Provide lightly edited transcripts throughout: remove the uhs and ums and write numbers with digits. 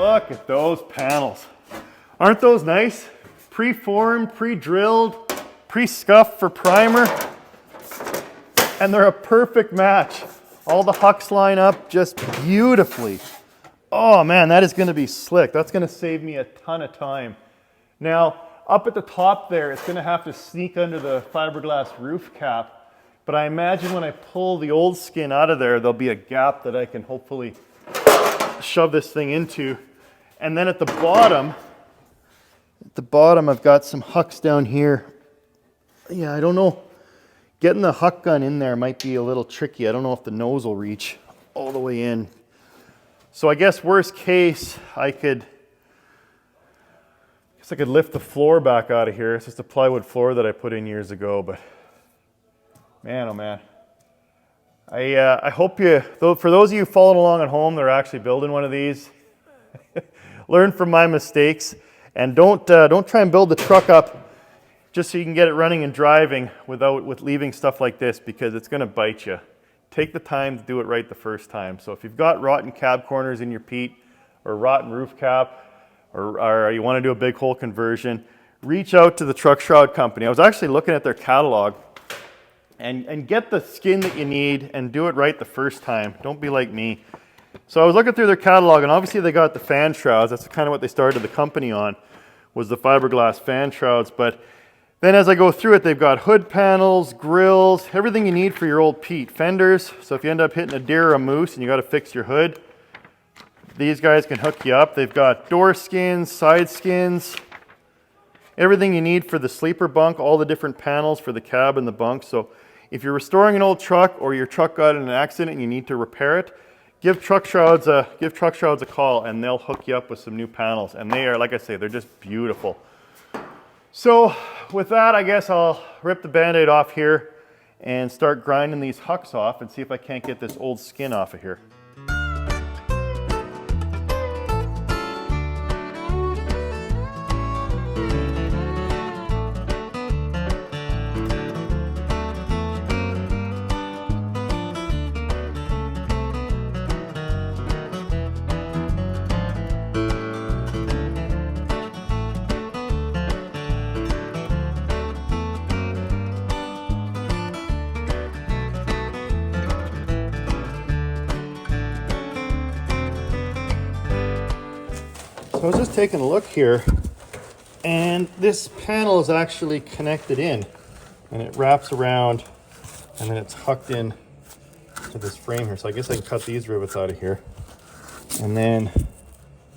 Look at those panels. Aren't those nice? Pre-formed, pre-drilled, pre-scuffed for primer. And they're a perfect match. All the hucks line up just beautifully. Oh man, that is gonna be slick. That's gonna save me a ton of time. Now, up at the top there, it's gonna have to sneak under the fiberglass roof cap. But I imagine when I pull the old skin out of there, there'll be a gap that I can hopefully shove this thing into. And then at the bottom, I've got some hucks down here. Yeah, I don't know. Getting the huck gun in there might be a little tricky. I don't know if the nose will reach all the way in. So I guess worst case, I could lift the floor back out of here. It's just a plywood floor that I put in years ago, but man, oh man. I hope you, for those of you following along at home that are actually building one of these, learn from my mistakes and don't try and build the truck up just so you can get it running and driving with leaving stuff like this, because it's going to bite you. Take the time to do it right the first time. So if you've got rotten cab corners in your Pete or rotten roof cap, or you want to do a big hole conversion, reach out to the Truck Shroud company. I was actually looking at their catalog, and get the skin that you need and do it right the first time. Don't be like me. So I was looking through their catalog, and obviously they got the fan shrouds. That's kind of what they started the company on, was the fiberglass fan shrouds. But then as I go through it, they've got hood panels, grills, everything you need for your old Pete. Fenders, so if you end up hitting a deer or a moose and you got to fix your hood, these guys can hook you up. They've got door skins, side skins, everything you need for the sleeper bunk, all the different panels for the cab and the bunk. So if you're restoring an old truck or your truck got in an accident and you need to repair it, give Truck Shrouds a call and they'll hook you up with some new panels. And they are, like I say, they're just beautiful. So with that, I guess I'll rip the Band-Aid off here and start grinding these hucks off and see if I can't get this old skin off of here. So I was just taking a look here, and this panel is actually connected in, and it wraps around, and then it's hucked in to this frame here. So I guess I can cut these rivets out of here, and then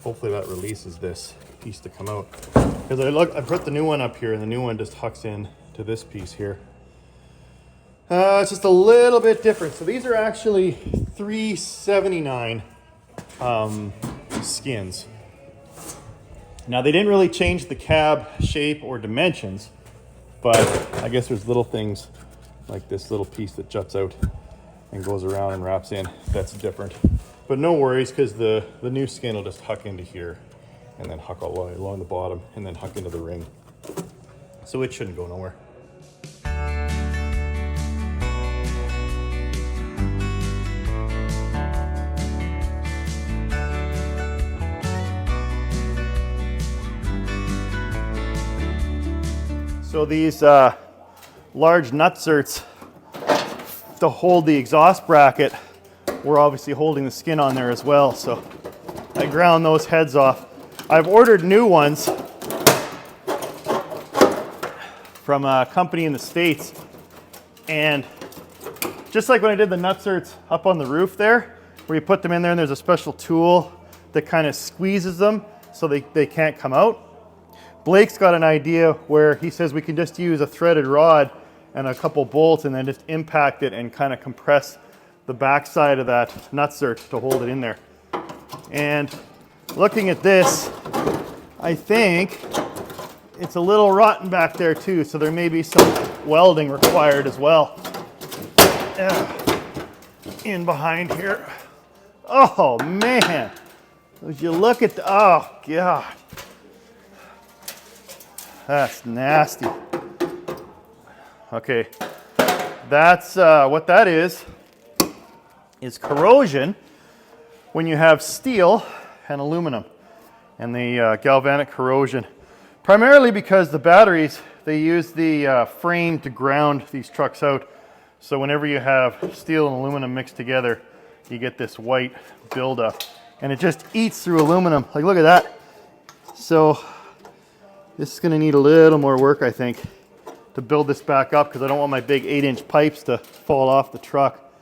hopefully that releases this piece to come out. Because I put the new one up here, and the new one just hucks in to this piece here. It's just a little bit different. So these are actually 379 skins. Now they didn't really change the cab shape or dimensions, but I guess there's little things like this little piece that juts out and goes around and wraps in. That's different. But no worries, because the new skin will just huck into here and then huck all the way along the bottom and then huck into the ring. So it shouldn't go nowhere. So these large nutserts to hold the exhaust bracket, we're obviously holding the skin on there as well. So I ground those heads off. I've ordered new ones from a company in the States. And just like when I did the nutserts up on the roof there, where you put them in there and there's a special tool that kind of squeezes them so they can't come out. Blake's got an idea where he says we can just use a threaded rod and a couple bolts and then just impact it and kind of compress the backside of that nutsert to hold it in there. And looking at this, I think it's a little rotten back there too, so there may be some welding required as well. In behind here. Oh man, as you look at the, oh God. That's nasty. Okay, that's what that is corrosion when you have steel and aluminum. and the galvanic corrosion. Primarily because the batteries, they use the frame to ground these trucks out. So whenever you have steel and aluminum mixed together, you get this white buildup. And it just eats through aluminum. Like, look at that. So this is going to need a little more work, I think, to build this back up, because I don't want my big 8-inch pipes to fall off the truck.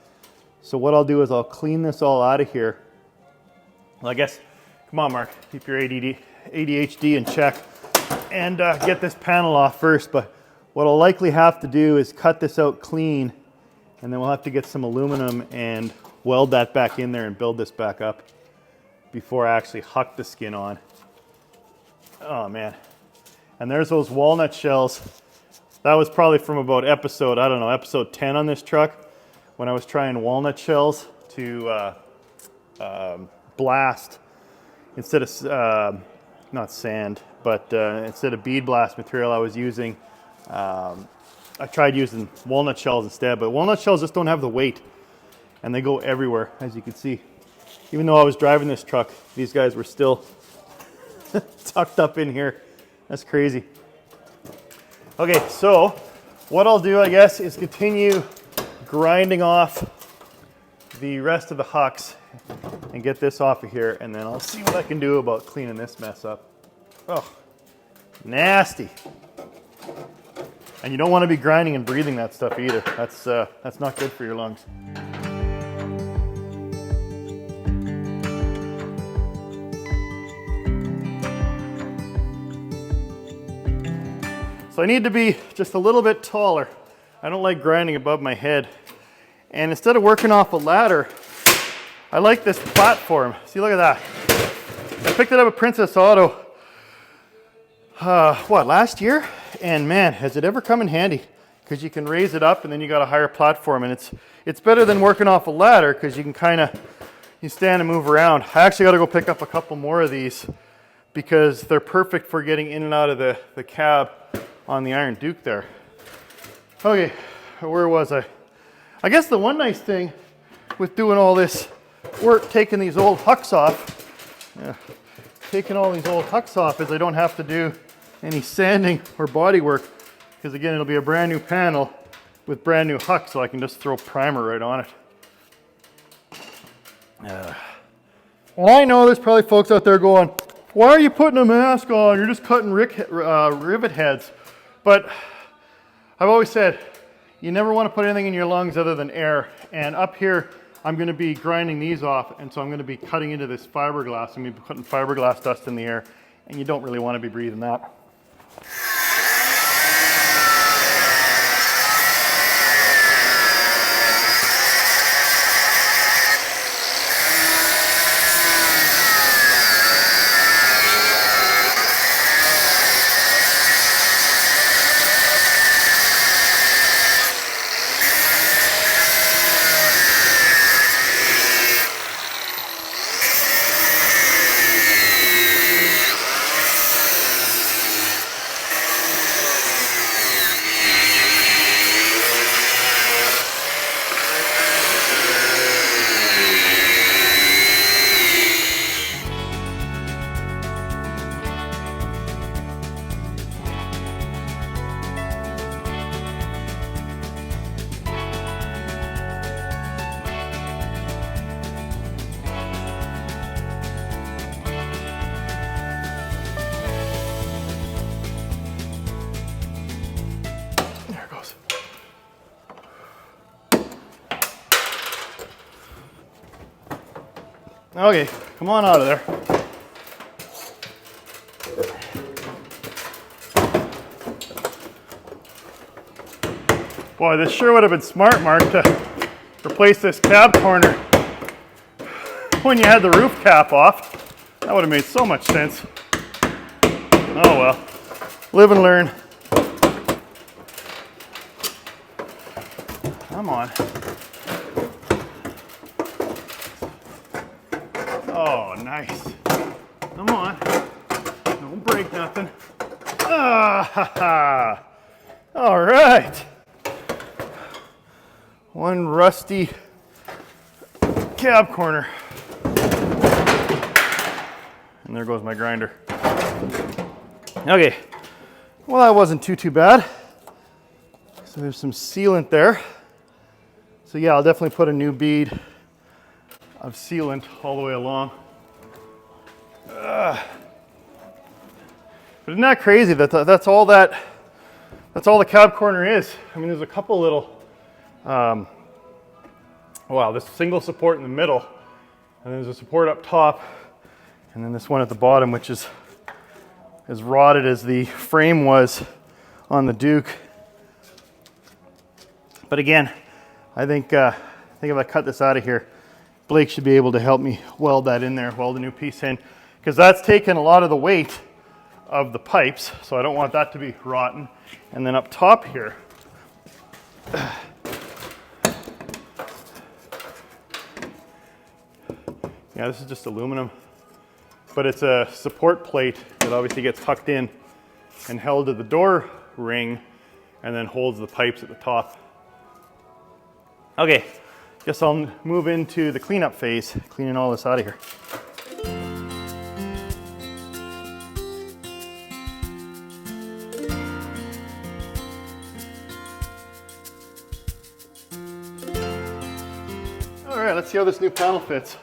So what I'll do is I'll clean this all out of here. Well, I guess, come on, Mark, keep your ADHD in check and get this panel off first. But what I'll likely have to do is cut this out clean, and then we'll have to get some aluminum and weld that back in there and build this back up before I actually huck the skin on. Oh man. And there's those walnut shells. That was probably from about episode 10 on this truck, when I was trying walnut shells to blast instead of, not sand, but instead of bead blast material I was using, I tried using walnut shells instead, but walnut shells just don't have the weight, and they go everywhere, as you can see. Even though I was driving this truck, these guys were still tucked up in here. That's crazy. Okay, so what I'll do, I guess, is continue grinding off the rest of the hucks and get this off of here, and then I'll see what I can do about cleaning this mess up. Oh, nasty. And you don't want to be grinding and breathing that stuff either. That's not good for your lungs. So I need to be just a little bit taller. I don't like grinding above my head. And instead of working off a ladder, I like this platform. See, look at that. I picked it up at Princess Auto, last year? And man, has it ever come in handy, because you can raise it up and then you got a higher platform, and it's better than working off a ladder, because you can you stand and move around. I actually got to go pick up a couple more of these, because they're perfect for getting in and out of the cab on the Iron Duke there. Okay, where was I? I guess the one nice thing with doing all this work, taking these old hucks off, taking all these old hucks off, is I don't have to do any sanding or body work, because again, it'll be a brand new panel with brand new hucks, so I can just throw primer right on it. And I know there's probably folks out there going, why are you putting a mask on? You're just cutting rivet heads. But I've always said, you never want to put anything in your lungs other than air. And up here, I'm going to be grinding these off, and so I'm going to be cutting into this fiberglass. I'm going to be putting fiberglass dust in the air, and you don't really want to be breathing that. Okay, come on out of there. Boy, this sure would have been smart, Mark, to replace this cab corner when you had the roof cap off. That would have made so much sense. Oh well, live and learn. Come on. Oh, nice. Come on. Don't break nothing. Ah, ha, ha. All right. One rusty cab corner. And there goes my grinder. Okay, well that wasn't too bad. So there's some sealant there. So yeah, I'll definitely put a new bead of sealant all the way along. But isn't that crazy that that's all the cab corner is? I mean, there's a couple little, wow, this single support in the middle, and there's a support up top, and then this one at the bottom, which is as rotted as the frame was on the Duke. But again, I think if I cut this out of here, Blake should be able to help me weld that in there, weld a new piece in, because that's taken a lot of the weight of the pipes, so I don't want that to be rotten. And then up top here, yeah, this is just aluminum, but it's a support plate that obviously gets tucked in and held to the door ring and then holds the pipes at the top. Okay, guess I'll move into the cleanup phase, cleaning all this out of here. All right, let's see how this new panel fits.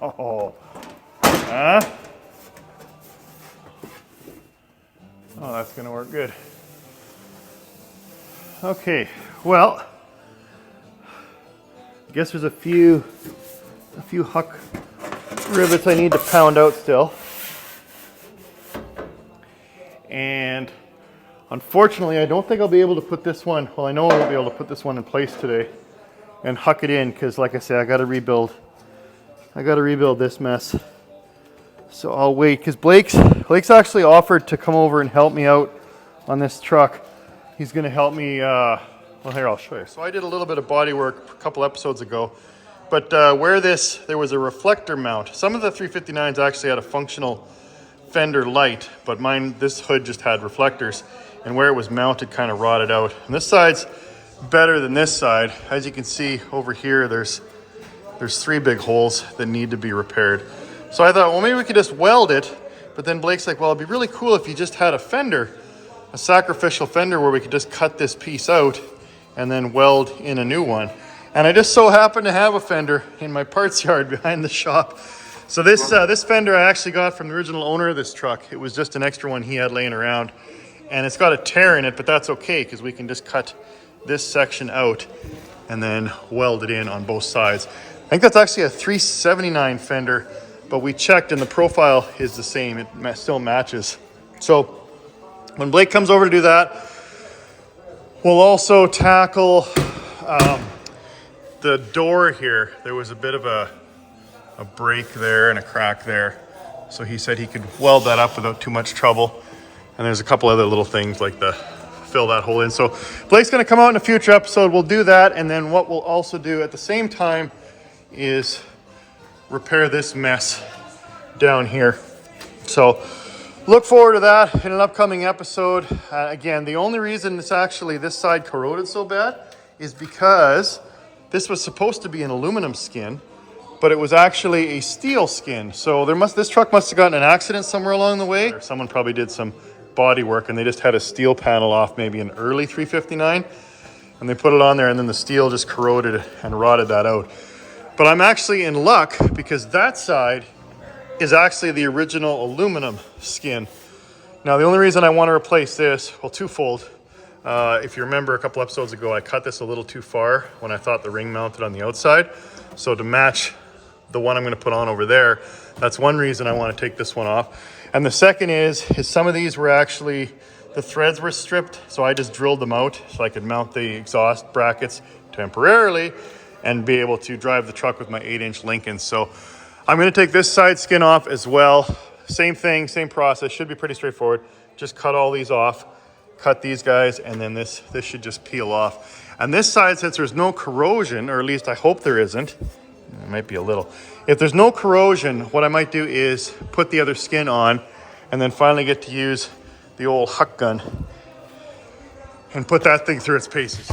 Oh, huh? Oh, that's gonna work good. Okay, well, I guess there's a few huck rivets I need to pound out still. And unfortunately, I don't think I'll be able to put this one, well, I know I won't be able to put this one in place today and huck it in, because like I said, I gotta rebuild this mess. So I'll wait, because Blake's actually offered to come over and help me out on this truck. He's gonna help me, well here, I'll show you. So I did a little bit of body work a couple episodes ago, but where there was a reflector mount. Some of the 359s actually had a functional fender light, but mine, this hood just had reflectors, and where it was mounted kind of rotted out. And this side's better than this side. As you can see over here, there's 3 big holes that need to be repaired. So I thought, well, maybe we could just weld it. But then Blake's like, well, it'd be really cool if you just had a fender, a sacrificial fender where we could just cut this piece out and then weld in a new one. And I just so happen to have a fender in my parts yard behind the shop. So this fender I actually got from the original owner of this truck. It was just an extra one he had laying around. And it's got a tear in it, but that's okay, because we can just cut this section out and then weld it in on both sides. I think that's actually a 379 fender, but we checked and the profile is the same. It still matches. So when Blake comes over to do that, we'll also tackle the door here. There was a bit of a break there and a crack there. So he said he could weld that up without too much trouble. And there's a couple other little things like fill that hole in. So Blake's gonna come out in a future episode. We'll do that. And then what we'll also do at the same time is repair this mess down here. So look forward to that in an upcoming episode. Again, the only reason this side corroded so bad is because this was supposed to be an aluminum skin, but it was actually a steel skin. So this truck must have gotten an accident somewhere along the way. Or someone probably did some body work and they just had a steel panel off, maybe an early 359, and they put it on there and then the steel just corroded and rotted that out. But I'm actually in luck because that side is actually the original aluminum skin. Now, the only reason I want to replace this, well, twofold. If you remember a couple episodes ago, I cut this a little too far when I thought the ring mounted on the outside. So to match the one I'm going to put on over there, that's one reason I want to take this one off. And the second is some of these were actually, the threads were stripped, so I just drilled them out so I could mount the exhaust brackets temporarily and be able to drive the truck with my 8-inch Lincoln. So I'm gonna take this side skin off as well. Same thing, same process, should be pretty straightforward. Just cut all these off, cut these guys, and then this should just peel off. And this side, since there's no corrosion, or at least I hope there isn't, it might be a little. If there's no corrosion, what I might do is put the other skin on and then finally get to use the old huck gun and put that thing through its paces.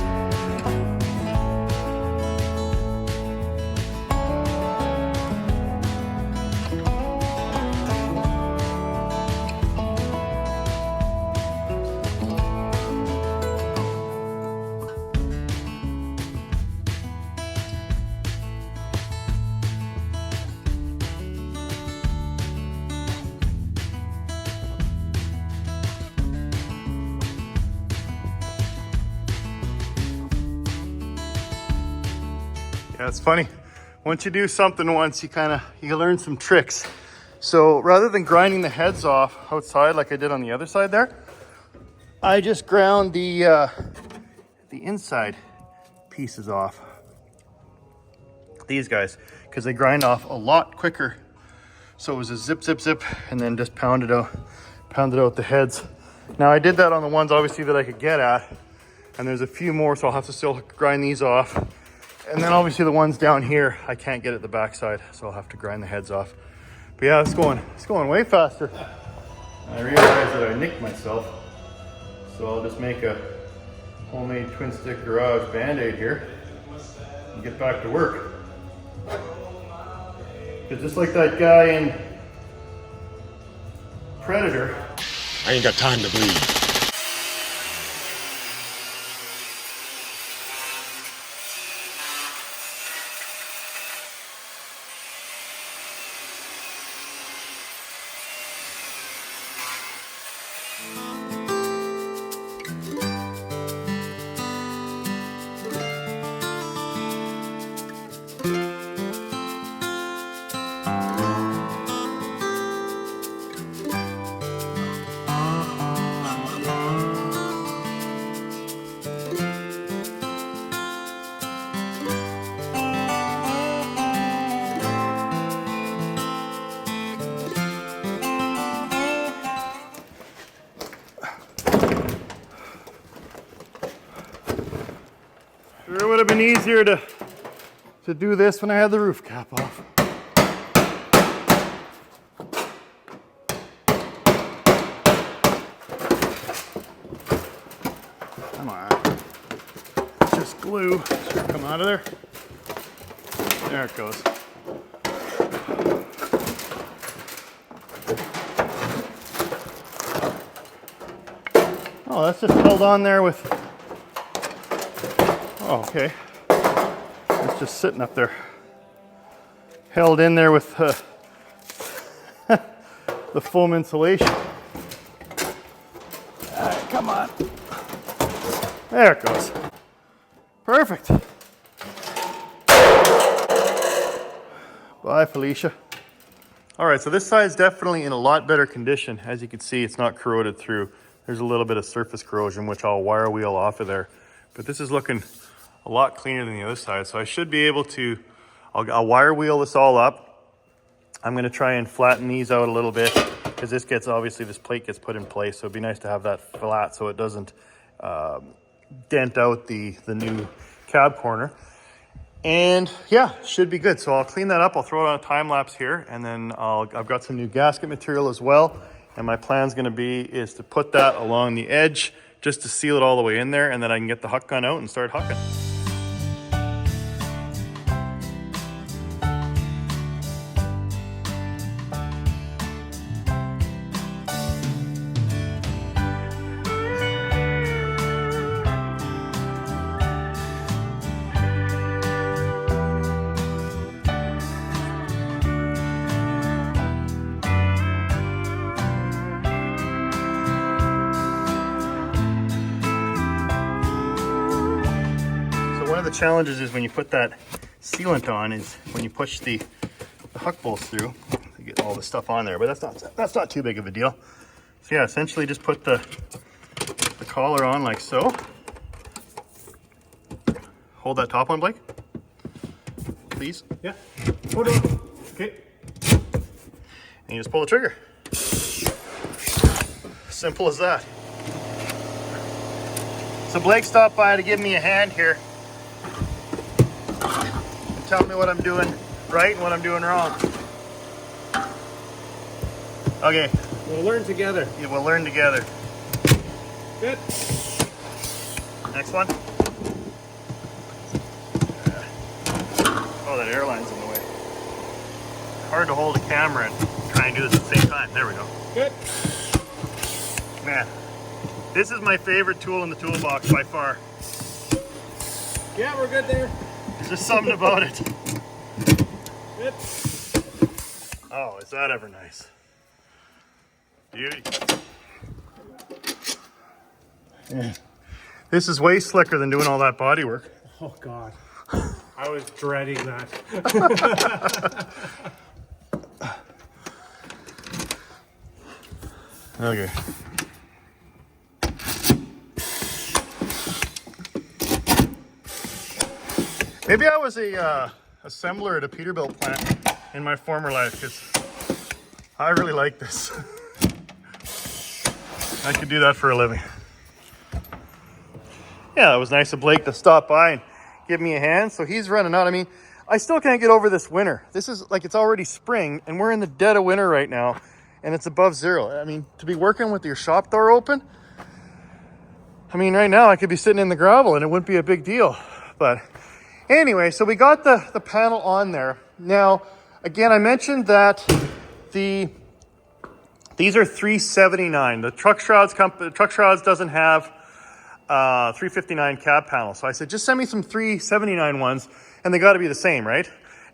Yeah, it's funny. Once you do something once, you learn some tricks. So rather than grinding the heads off outside like I did on the other side there, I just ground the inside pieces off. These guys, because they grind off a lot quicker. So it was a zip, zip, zip, and then just pounded out the heads. Now I did that on the ones obviously that I could get at, and there's a few more, so I'll have to still grind these off. And then obviously the ones down here, I can't get at the backside, so I'll have to grind the heads off. But yeah, it's going way faster. I realized that I nicked myself, so I'll just make a homemade TwinStick Garage Band-Aid here and get back to work. Because just like that guy in Predator, I ain't got time to bleed. sure would have been easier to do this when I had the roof cap off. Come on. Just glue. Should come out of there. There it goes. Oh, that's just held on there with... Oh, okay. It's just sitting up there. Held in there with the foam insulation. Come on. There it goes. Perfect. Bye, Felicia. All right, so this side's definitely in a lot better condition. As you can see, it's not corroded through. There's a little bit of surface corrosion, which I'll wire wheel off of there. But this is looking a lot cleaner than the other side. So I should be able to, I'll wire wheel this all up. I'm gonna try and flatten these out a little bit because this gets, obviously this plate gets put in place. So it'd be nice to have that flat so it doesn't dent out the new cab corner. And yeah, should be good. So I'll clean that up. I'll throw it on a time lapse here, and then I've got some new gasket material as well. And my plan's gonna be is to put that along the edge just to seal it all the way in there, and then I can get the huck gun out and start hucking. One of the challenges is when you put that sealant on is when you push the huck bolts through, you get all the stuff on there, but that's not too big of a deal. So yeah, essentially just put the collar on like so. Hold that top one, Blake. Please. Yeah. Hold on. Okay. And you just pull the trigger. Simple as that. So Blake stopped by to give me a hand here. Tell me what I'm doing right and what I'm doing wrong. Okay. We'll learn together. Yeah, we'll learn together. Good. Next one. Oh, that airline's in the way. Hard to hold a camera and try and do this at the same time. There we go. Good. Man, this is my favorite tool in the toolbox by far. Yeah, we're good there. There's just something about it. Good. Oh, is that ever nice? Beauty. Yeah. This is way slicker than doing all that body work. Oh, God. I was dreading that. Okay. Maybe I was a assembler at a Peterbilt plant in my former life, because I really like this. I could do that for a living. Yeah, it was nice of Blake to stop by and give me a hand. So he's running out. I mean, I still can't get over this winter. This is like, it's already spring and we're in the dead of winter right now and it's above zero. I mean, to be working with your shop door open, I mean, right now I could be sitting in the gravel and it wouldn't be a big deal. But anyway, so we got the panel on there. Now, again, I mentioned that these are 379. The Truck Shrouds doesn't have 359 cab panels. So I said, just send me some 379 ones and they got to be the same, right?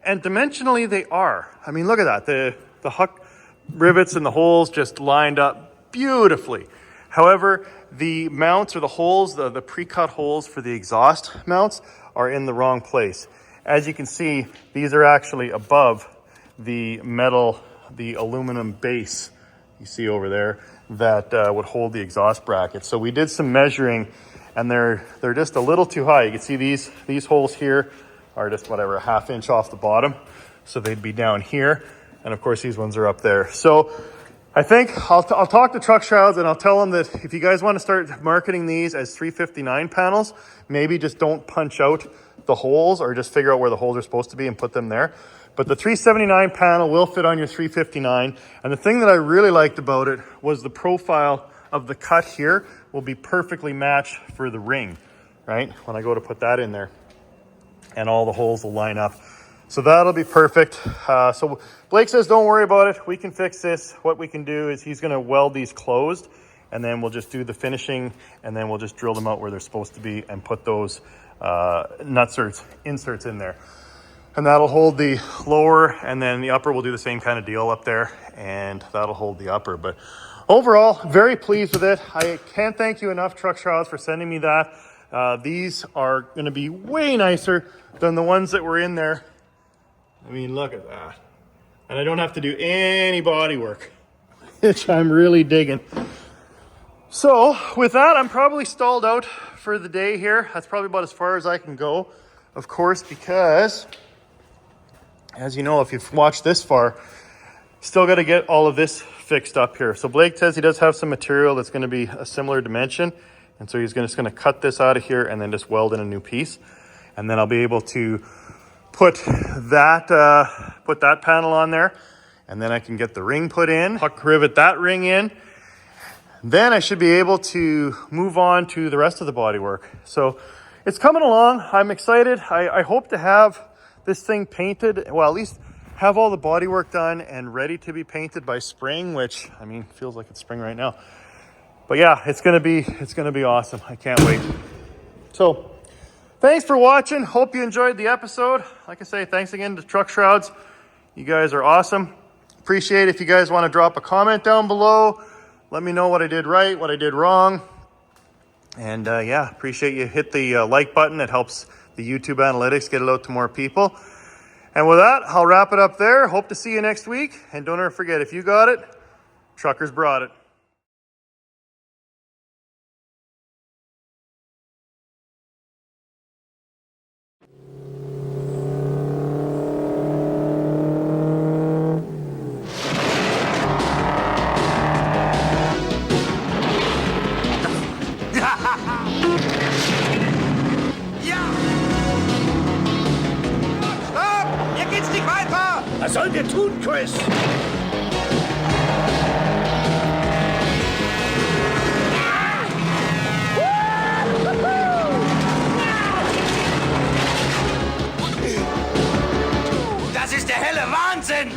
And dimensionally they are. I mean, look at that. The huck rivets and the holes just lined up beautifully. However, the mounts or the holes, the pre-cut holes for the exhaust mounts are in the wrong place. As you can see, these are actually above the metal, the aluminum base you see over there that would hold the exhaust bracket. So we did some measuring and they're just a little too high. You can see these holes here are just whatever, a ½ inch off the bottom. So they'd be down here. And of course these ones are up there. So I think I'll talk to Truck Shrouds and I'll tell them that if you guys want to start marketing these as 359 panels, maybe just don't punch out the holes or just figure out where the holes are supposed to be and put them there. But the 379 panel will fit on your 359. And the thing that I really liked about it was the profile of the cut here will be perfectly matched for the ring, right? When I go to put that in there and all the holes will line up. So that'll be perfect. So Blake says, don't worry about it. We can fix this. What we can do is he's gonna weld these closed and then we'll just do the finishing and then we'll just drill them out where they're supposed to be and put those inserts in there. And that'll hold the lower and then the upper will do the same kind of deal up there and that'll hold the upper. But overall, very pleased with it. I can't thank you enough, Truck Shrouds, for sending me that. These are gonna be way nicer than the ones that were in there. I mean, look at that. And I don't have to do any body work, which I'm really digging. So with that, I'm probably stalled out for the day here. That's probably about as far as I can go, of course, because as you know, if you've watched this far, still got to get all of this fixed up here. So Blake says he does have some material that's going to be a similar dimension. And so he's just going to cut this out of here and then just weld in a new piece. And then I'll be able to put that panel on there. And then I can get the ring put in, huck rivet that ring in. Then I should be able to move on to the rest of the bodywork. So it's coming along. I'm excited. I hope to have this thing painted, well, at least have all the bodywork done and ready to be painted by spring, which, I mean, feels like it's spring right now. But yeah, it's gonna be awesome. I can't wait. So thanks for watching. Hope you enjoyed the episode. Like I say, thanks again to Truck Shrouds. You guys are awesome. Appreciate if you guys want to drop a comment down below. Let me know what I did right, what I did wrong. And yeah, appreciate you hit the like button. It helps the YouTube analytics get it out to more people. And with that, I'll wrap it up there. Hope to see you next week. And don't ever forget, if you got it, truckers brought it. Was sollen wir tun, Chris? Das ist der helle Wahnsinn!